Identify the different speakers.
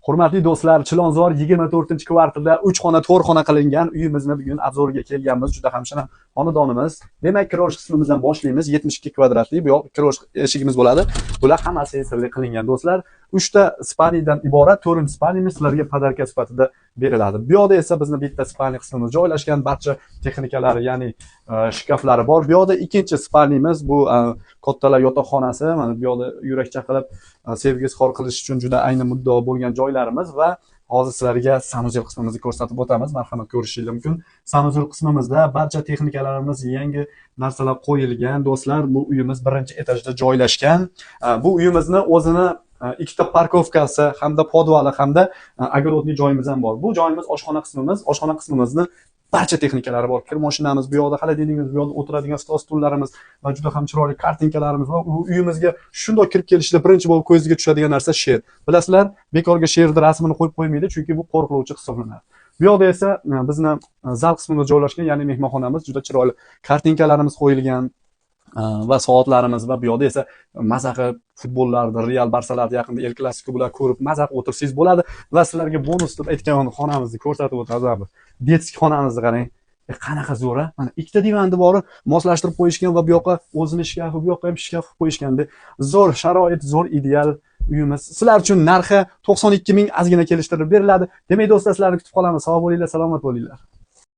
Speaker 1: Hurmatli do'stlar, Chilonzor 24-kvartalda 3 xona 4 xona qilingan uyimizni bugun obzorga kelganmiz. Juda ham xonadonimiz. Demak, kirosh qismimizdan boshlaymiz. 72 kvadratli bu yoq kirosh eshigimiz bo'ladi. Bular hammasi sirli qilingan do'stlar. 3 ta spalniyadan iborat 4-spalniyamiz sizlarga podarka sifatida beriladi. Bu yoqda esa bizning bitta spalniya qismimiz joylashgan, barcha texnikalari, ya'ni shkaflari bor. Bu yoqda ikkinchi spalniyamiz, bu kattalar yotoqxonasi. Mana bu yoqda yurakcha qilib sevgi izhor qilish uchun juda ayni muddao bo'lgan joylarimiz va hozir sizlarga sanuzel qismimizni ko'rsatib o'tamiz. Marhamat, ko'rishingiz mumkin. Sanuzel qismimizda barcha texnikalarimiz yangi narsalar qo'yilgan. Do'stlar, bu uyimiz birinchi etajda joylashgan. Bu uyimizni o'zini ikkita parkovkasi hamda podvali hamda огородный joyimiz ham bor. Bu joyimiz oshxona qismimiz. Oshxona qismimizni barcha texnikalari bor. Kir mashinamiz bu yoqda, xolodilnikimiz bu yoqda, o'tiradigan stol stullarimiz va juda ham chiroyli kartinkalarimiz va uyimizga shundoq kirib kelishda birinchi bo'lib ko'zingizga tushadigan narsa sher. Bilasizlar, bekorga sherni rasmini qo'yib qo'ymaydi, chunki bu qo'rquvchi hisoblanadi. Bu yoqda esa bizni zal qismimiz joylashgan, ya'ni mehmonxonamiz, juda chiroyli kartinkalarimiz qo'yilgan va soatlarimiz va bu yoqda esa maza qilib futbollarni, Real Barsalarni yaqinda El Clasico bilan ko'rib maza qilib o'tirsangiz bo'ladi va sizlarga bonus deb aytgan xonamizni ko'rsatib o'tamiz. Detskiy xonamizni qarang. Qanaqa zo'r a? Mana ikkita divanni bori moslashtirib qo'yishgan va bu yoqqa o'zini shkafi, bu yoqqa ham shkaf qo'yishganda zo'r sharoit, zo'r ideal uyimiz. Sizlar uchun narxi 92 ming ozgina kelishtirib beriladi. Demak do'stlar, sizlarni kutib qolamiz. Sog' bo'linglar, salomat bo'linglar.